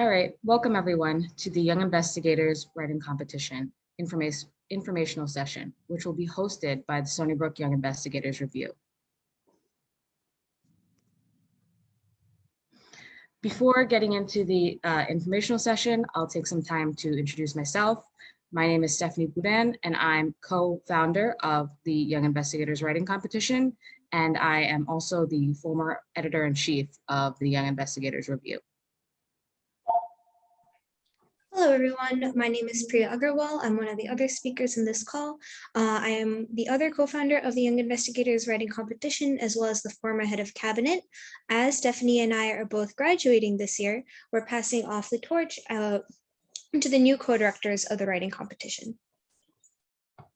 All right, welcome everyone to the Young Investigators Writing Competition informational session, which will be hosted by the Stony Brook Young Investigators Review. Before getting into the informational session, I'll take some time to introduce myself. My name is Stephanie Boudin, and I'm co-founder of the Young Investigators Writing Competition, and I am also the former editor-in-chief of the Young Investigators Review. Hello, everyone. My name is Priya Agarwal. I'm one of the other speakers in this call. I am the other co-founder of the Young Investigators Writing Competition, as well as the former head of cabinet. As Stephanie and I are both graduating this year, we're passing off the torch to the new co-directors of the writing competition. Hi,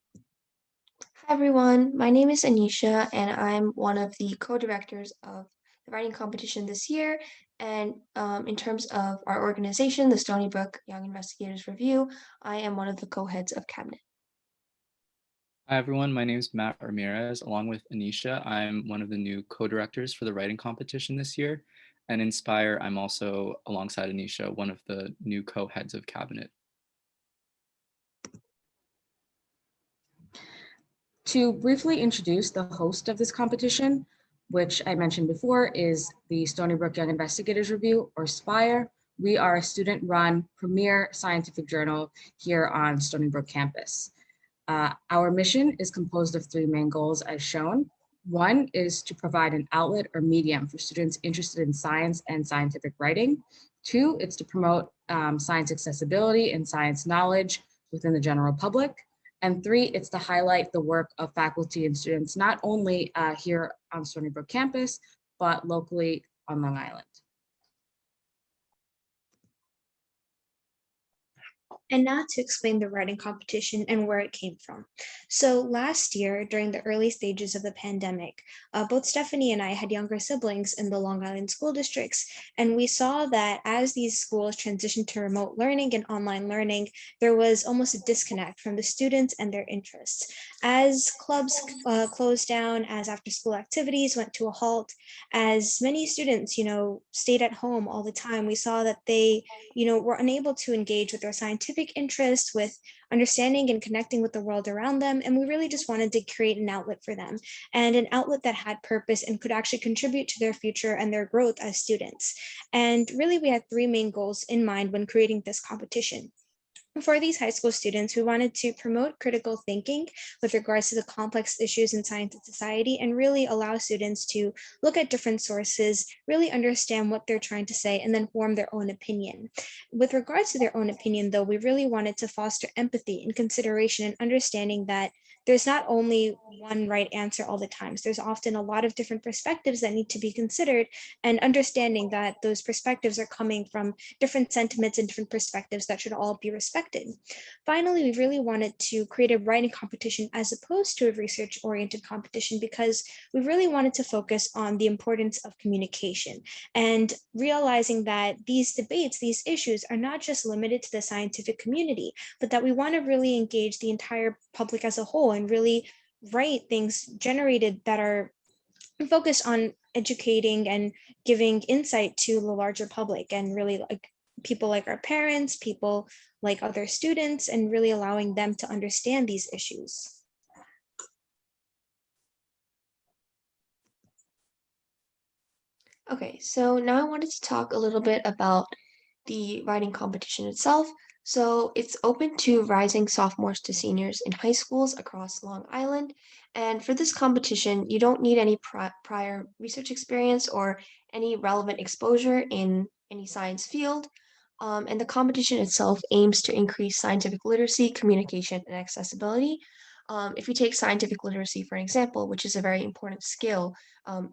everyone. My name is Anisha, and I'm one of the co-directors of the writing competition this year. And in terms of our organization, the Stony Brook Young Investigators Review, I am one of the co-heads of cabinet. Hi, everyone. My name is Matt Ramirez. Along with Anisha, I'm one of the new co-directors for the writing competition this year. And in Spire, I'm also, alongside Anisha, one of the new co-heads of cabinet. To briefly introduce the host of this competition, which I mentioned before is the Stony Brook Young Investigators Review, or Spire. We are a student-run premier scientific journal here on Stony Brook campus. Our mission is composed of three main goals as shown. One is to provide an outlet or medium for students interested in science and scientific writing. Two, it's to promote science accessibility and science knowledge within the general public. And three, it's to highlight the work of faculty and students, not only here on Stony Brook campus, but locally on Long Island. And now to explain the writing competition and where it came from. So last year, during the early stages of the pandemic, both Stephanie and I had younger siblings in the Long Island school districts, and we saw that as these schools transitioned to remote learning and online learning, there was almost a disconnect from the students and their interests. As clubs closed down, as after-school activities went to a halt, as many students, stayed at home all the time, we saw that they, were unable to engage with their scientific interests, with understanding and connecting with the world around them. And we really just wanted to create an outlet for them, and an outlet that had purpose and could actually contribute to their future and their growth as students. And really, we had three main goals in mind when creating this competition. For these high school students, we wanted to promote critical thinking with regards to the complex issues in science and society, and really allow students to look at different sources, really understand what they're trying to say, and then form their own opinion. With regards to their own opinion, though, we really wanted to foster empathy and consideration and understanding that there's not only one right answer all the time. So there's often a lot of different perspectives that need to be considered, and understanding that those perspectives are coming from different sentiments and different perspectives that should all be respected. Finally, we really wanted to create a writing competition as opposed to a research-oriented competition, because we really wanted to focus on the importance of communication and realizing that these debates, these issues are not just limited to the scientific community, but that we want to really engage the entire public as a whole and really write things generated that are focused on educating and giving insight to the larger public, and really like people like our parents, people like other students, and really allowing them to understand these issues. Okay, so now I wanted to talk a little bit about the writing competition itself. So it's open to rising sophomores to seniors in high schools across Long Island. And for this competition, you don't need any prior research experience or any relevant exposure in any science field. And the competition itself aims to increase scientific literacy, communication, and accessibility. If we take scientific literacy, for example, which is a very important skill,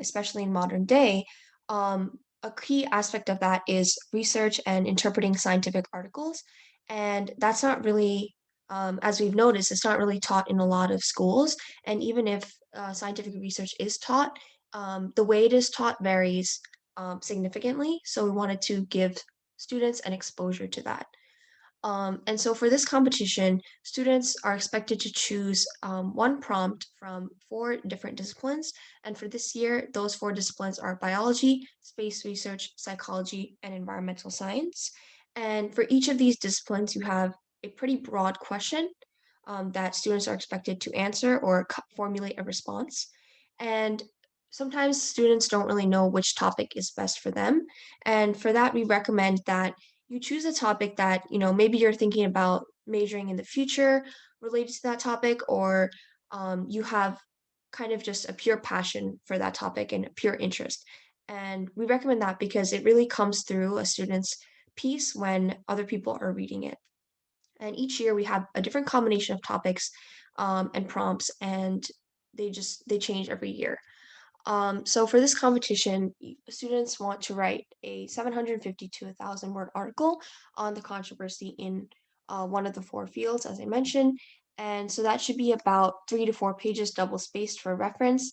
especially in modern day, a key aspect of that is research and interpreting scientific articles. And that's not really, as we've noticed, it's not really taught in a lot of schools. And even if scientific research is taught, the way it is taught varies significantly. So we wanted to give students an exposure to that. And so for this competition, students are expected to choose one prompt from 4 different disciplines. And for this year, those 4 disciplines are biology, space research, psychology, and environmental science. And for each of these disciplines, you have a pretty broad question that students are expected to answer or formulate a response. And sometimes students don't really know which topic is best for them. And for that, we recommend that you choose a topic that, maybe you're thinking about majoring in the future related to that topic, or you have kind of just a pure passion for that topic and a pure interest. And we recommend that because it really comes through a student's piece when other people are reading it. And each year we have a different combination of topics and prompts, and they change every year. So for this competition, students want to write a 750 to 1,000 word article on the controversy in one of the four fields, as I mentioned. And so that should be about 3 to 4 pages, double spaced for reference.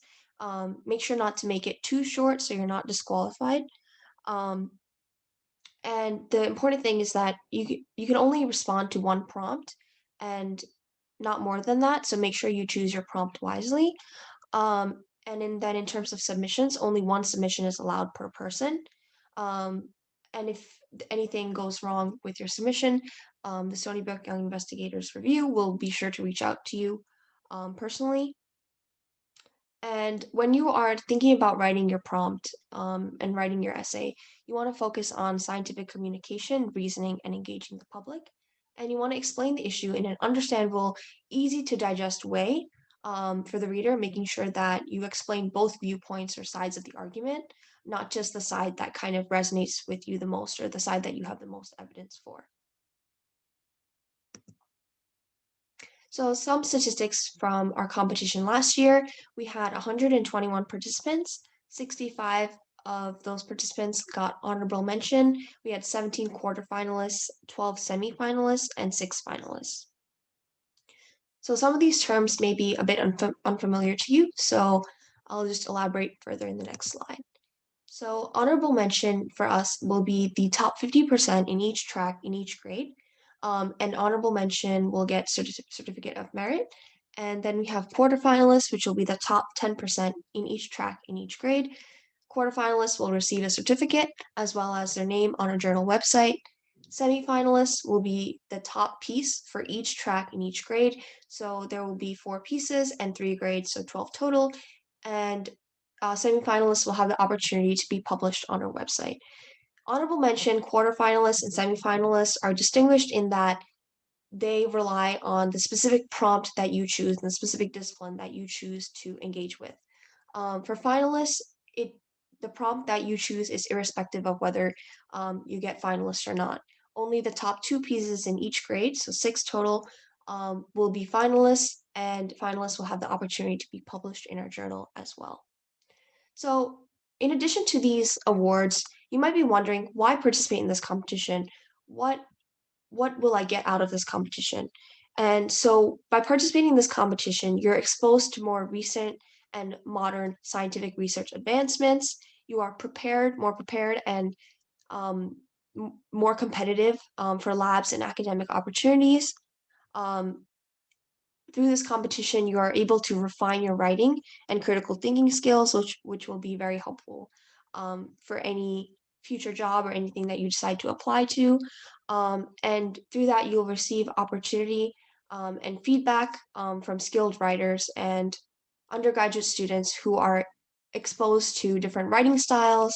Make sure not to make it too short so you're not disqualified. Um, and the important thing is that you can only respond to one prompt and not more than that. So make sure you choose your prompt wisely. Then in terms of submissions, only one submission is allowed per person. Um, and if anything goes wrong with your submission, the Stony Brook Young Investigators Review will be sure to reach out to you personally. And when you are thinking about writing your prompt and writing your essay, you want to focus on scientific communication, reasoning, and engaging the public. And you want to explain the issue in an understandable, easy to digest way for the reader, making sure that you explain both viewpoints or sides of the argument, not just the side that kind of resonates with you the most or the side that you have the most evidence for. So some statistics from our competition last year, we had 121 participants, 65 of those participants got honorable mention. We had 17 quarterfinalists, 12 semifinalists, and 6 finalists. So some of these terms may be a bit unfamiliar to you, so I'll just elaborate further in the next slide. So honorable mention for us will be the top 50% in each track in each grade. And honorable mention will get certificate of merit. And then we have quarterfinalists, which will be the top 10% in each track in each grade. Quarterfinalists will receive a certificate as well as their name on a journal website. Semifinalists will be the top piece for each track in each grade. So there will be 4 pieces and 3 grades, so 12 total. And semifinalists will have the opportunity to be published on our website. Honorable mention, quarterfinalists and semifinalists are distinguished in that they rely on the specific prompt that you choose and the specific discipline that you choose to engage with. For finalists, the prompt that you choose is irrespective of whether you get finalists or not. Only the top 2 pieces in each grade, so 6 total, will be finalists, and finalists will have the opportunity to be published in our journal as well. So, in addition to these awards, you might be wondering, why participate in this competition? What will I get out of this competition? And so by participating in this competition, you're exposed to more recent and modern scientific research advancements. You are more prepared, and more competitive for labs and academic opportunities. Um, Through this competition, you are able to refine your writing and critical thinking skills, which will be very helpful for any future job or anything that you decide to apply to. And through that, you'll receive opportunity and feedback from skilled writers and undergraduate students who are exposed to different writing styles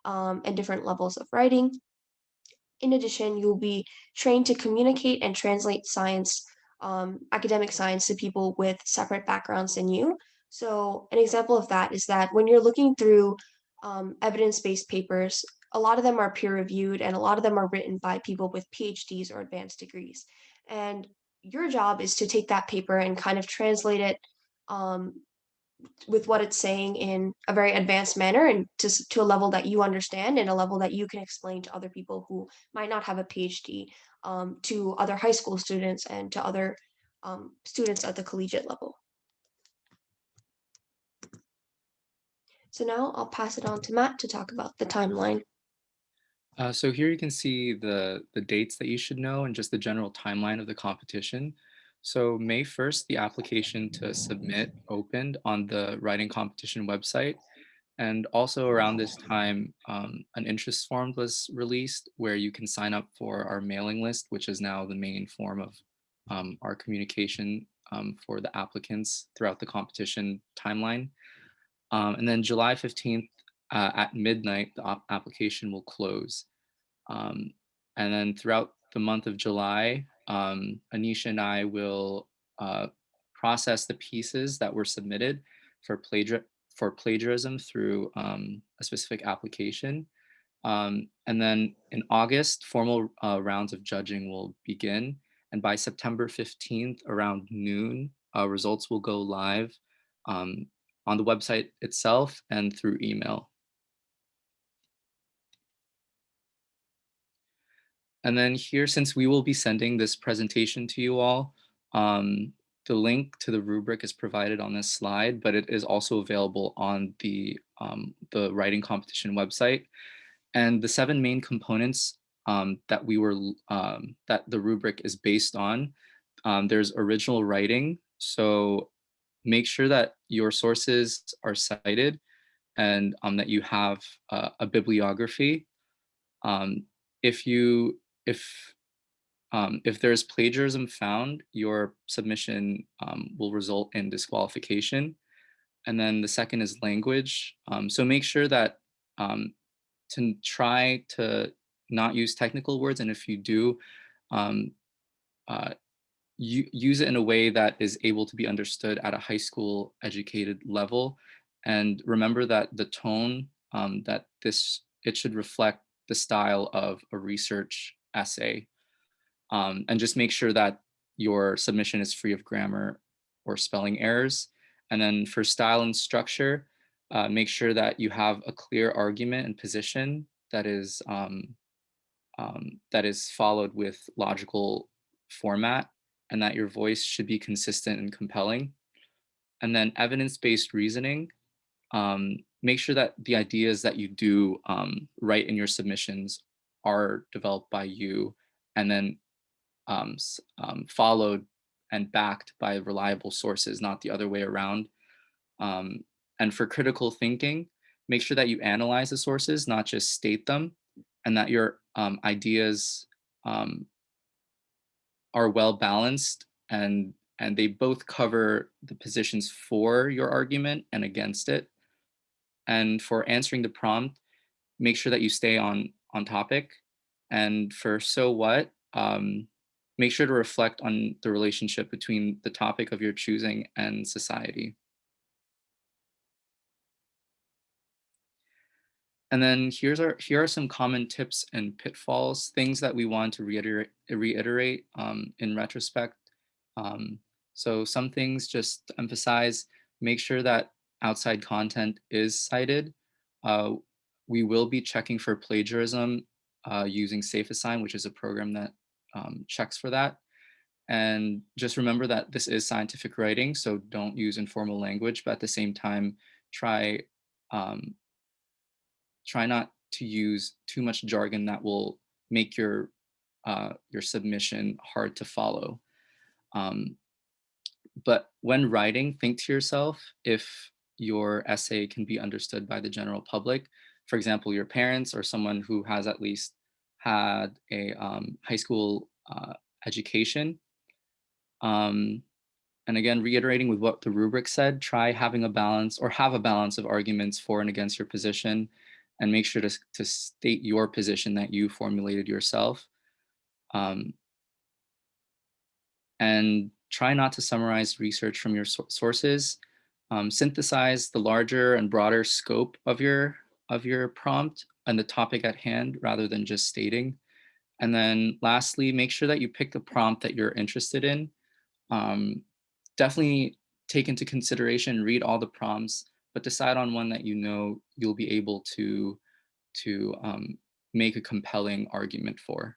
and different levels of writing. In addition, you'll be trained to communicate and translate science, academic science, to people with separate backgrounds than you. So, an example of that is that when you're looking through evidence-based papers, a lot of them are peer-reviewed and a lot of them are written by people with PhDs or advanced degrees. And your job is to take that paper and kind of translate it um, with what it's saying in a very advanced manner and to a level that you understand and a level that you can explain to other people who might not have a PhD, to other high school students and to other students at the collegiate level. So now I'll pass it on to Matt to talk about the timeline. So here you can see the dates that you should know and just the general timeline of the competition. So May 1st, the application to submit opened on the writing competition website. And also around this time, an interest form was released where you can sign up for our mailing list, which is now the main form of our communication for the applicants throughout the competition timeline. And then July 15th at midnight, the application will close. And then throughout the month of July, Anisha and I will process the pieces that were submitted for plagiarism through a specific application. And then in August, formal rounds of judging will begin. And by September 15th, around noon, results will go live on the website itself and through email. And then here, since we will be sending this presentation to you all, the link to the rubric is provided on this slide, but it is also available on the writing competition website. And the 7 main components that the rubric is based on, there's original writing. So make sure that your sources are cited and that you have a bibliography. If there's plagiarism found, your submission will result in disqualification. And then the second is language. So make sure that to try to not use technical words, and if you do, you use it in a way that is able to be understood at a high school educated level. And remember that the tone it should reflect the style of a research essay. And just make sure that your submission is free of grammar or spelling errors. And then for style and structure, make sure that you have a clear argument and position that is followed with logical format, and that your voice should be consistent and compelling. And then evidence-based reasoning, make sure that the ideas that you do write in your submissions are developed by you, and then followed and backed by reliable sources, not the other way around. And for critical thinking, make sure that you analyze the sources, not just state them, and that your ideas are well balanced and they both cover the positions for your argument and against it. And for answering the prompt, make sure that you stay on topic. And for so what, make sure to reflect on the relationship between the topic of your choosing and society. And then here are some common tips and pitfalls, things that we want to reiterate in retrospect. So some things, just to emphasize, make sure that outside content is cited. We will be checking for plagiarism using SafeAssign, which is a program that checks for that. And just remember that this is scientific writing, so don't use informal language, but at the same time, try not to use too much jargon that will make your submission hard to follow. But when writing, think to yourself if your essay can be understood by the general public. For example, your parents or someone who has at least had a high school education. And again, reiterating with what the rubric said, try having a balance, or have a balance of arguments for and against your position, and make sure to state your position that you formulated yourself. And try not to summarize research from your sources. Synthesize the larger and broader scope of your prompt and the topic at hand rather than just stating. And then lastly, make sure that you pick the prompt that you're interested in. Definitely take into consideration, read all the prompts, but decide on one that you know you'll be able to make a compelling argument for.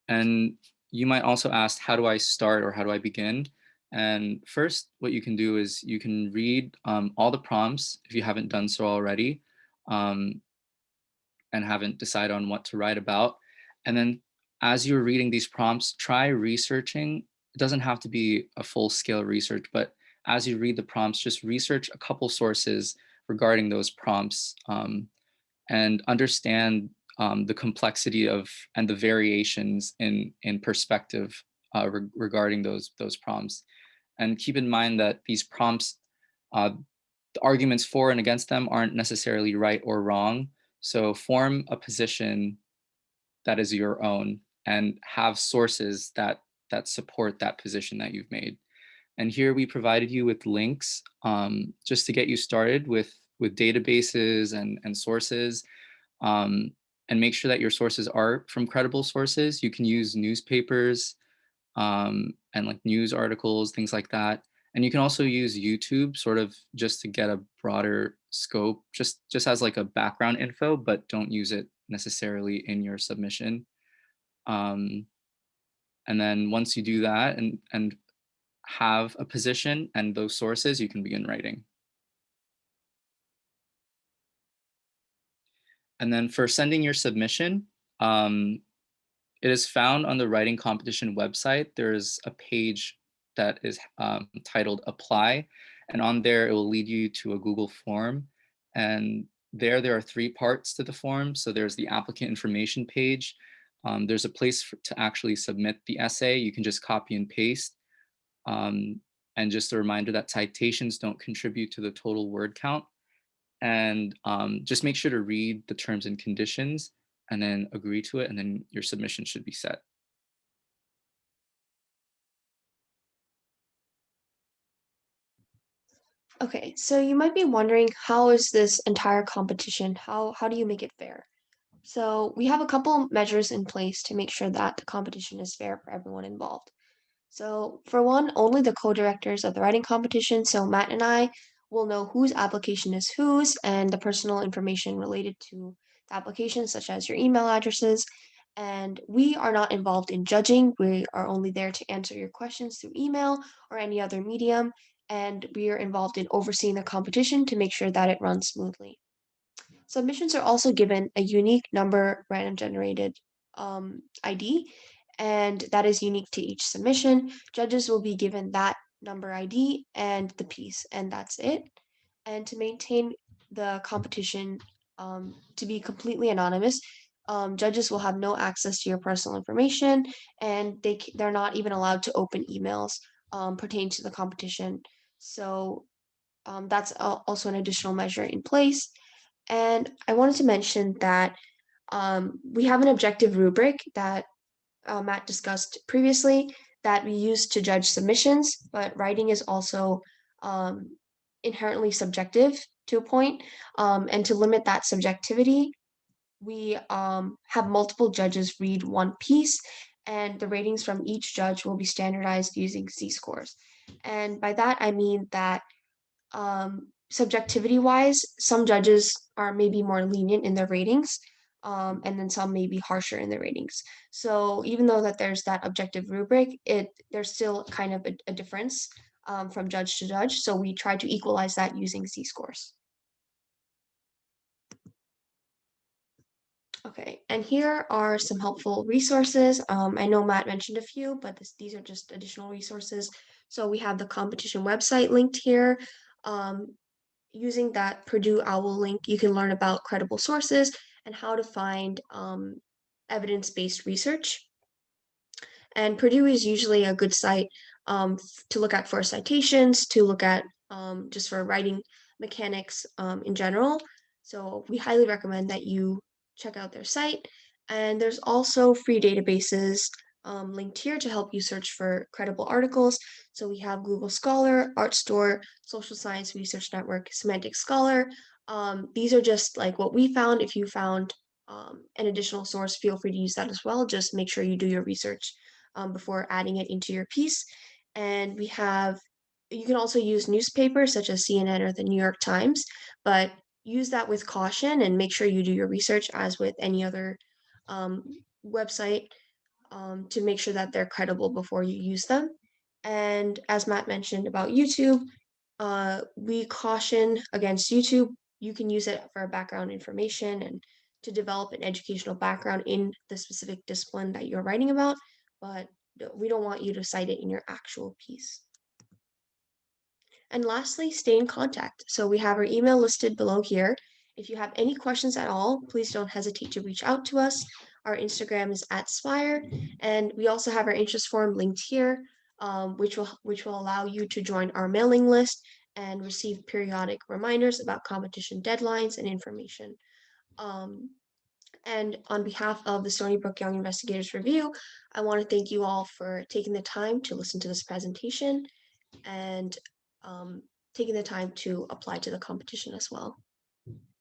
And you might also ask, how do I start or how do I begin? And first, what you can do is you can read all the prompts if you haven't done so already and haven't decided on what to write about. And then as you're reading these prompts, try researching. It doesn't have to be a full-scale research, but as you read the prompts, just research a couple sources regarding those prompts, and understand the complexity of and the variations in perspective regarding those prompts. And keep in mind that these prompts, the arguments for and against them aren't necessarily right or wrong. So form a position that is your own and have sources that support that position that you've made. And here we provided you with links just to get you started with databases and sources, and make sure that your sources are from credible sources. You can use newspapers and like news articles, things like that. And you can also use YouTube sort of just to get a broader scope, just as like a background info, but don't use it necessarily in your submission. And then once you do that and have a position and those sources, you can begin writing. And then for sending your submission, it is found on the writing competition website. There's a page that is titled Apply, and on there it will lead you to a Google form. And there are 3 parts to the form. So there's the applicant information page. There's a place to actually submit the essay. You can just copy and paste. And just a reminder that citations don't contribute to the total word count. And just make sure to read the terms and conditions and then agree to it, and then your submission should be set. Okay, so you might be wondering, how is this entire competition? How do you make it fair? So we have a couple measures in place to make sure that the competition is fair for everyone involved. So for one, only the co-directors of the writing competition, so Matt and I, will know whose application is whose and the personal information related to the application, such as your email addresses. And we are not involved in judging. We are only there to answer your questions through email or any other medium. And we are involved in overseeing the competition to make sure that it runs smoothly. Submissions are also given a unique number random generated ID, and that is unique to each submission. Judges will be given that number ID and the piece, and that's it. And to maintain the competition to be completely anonymous, judges will have no access to your personal information, and they're not even allowed to open emails pertaining to the competition. So that's also an additional measure in place. And I wanted to mention that we have an objective rubric that Matt discussed previously that we use to judge submissions, but writing is also inherently subjective to a point. And to limit that subjectivity, we have multiple judges read one piece, and the ratings from each judge will be standardized using Z-scores. And by that, I mean that subjectivity wise, some judges are maybe more lenient in their ratings, and then some may be harsher in their ratings. So even though that there's that objective rubric, there's still kind of a difference from judge to judge. So we try to equalize that using Z-scores. Okay, and here are some helpful resources. I know Matt mentioned a few, but these are just additional resources. So we have the competition website linked here. Using that Purdue OWL link, you can learn about credible sources and how to find evidence-based research. And Purdue is usually a good site to look at for citations, to look at just for writing mechanics in general. So we highly recommend that you check out their site. And there's also free databases linked here to help you search for credible articles. So we have Google Scholar, ArtStore, Social Science Research Network, Semantic Scholar. These are just like what we found. If you found an additional source, feel free to use that as well. Just make sure you do your research before adding it into your piece. And you can also use newspapers such as CNN or the New York Times, but use that with caution and make sure you do your research as with any other website to make sure that they're credible before you use them. And as Matt mentioned about YouTube, we caution against YouTube. You can use it for background information and to develop an educational background in the specific discipline that you're writing about, but we don't want you to cite it in your actual piece. And lastly, stay in contact. So we have our email listed below here. If you have any questions at all, please don't hesitate to reach out to us. Our Instagram is @Spire, and we also have our interest form linked here, which will allow you to join our mailing list and receive periodic reminders about competition deadlines and information. Um, and on behalf of the Stony Brook Young Investigators Review, I want to thank you all for taking the time to listen to this presentation and taking the time to apply to the competition as well.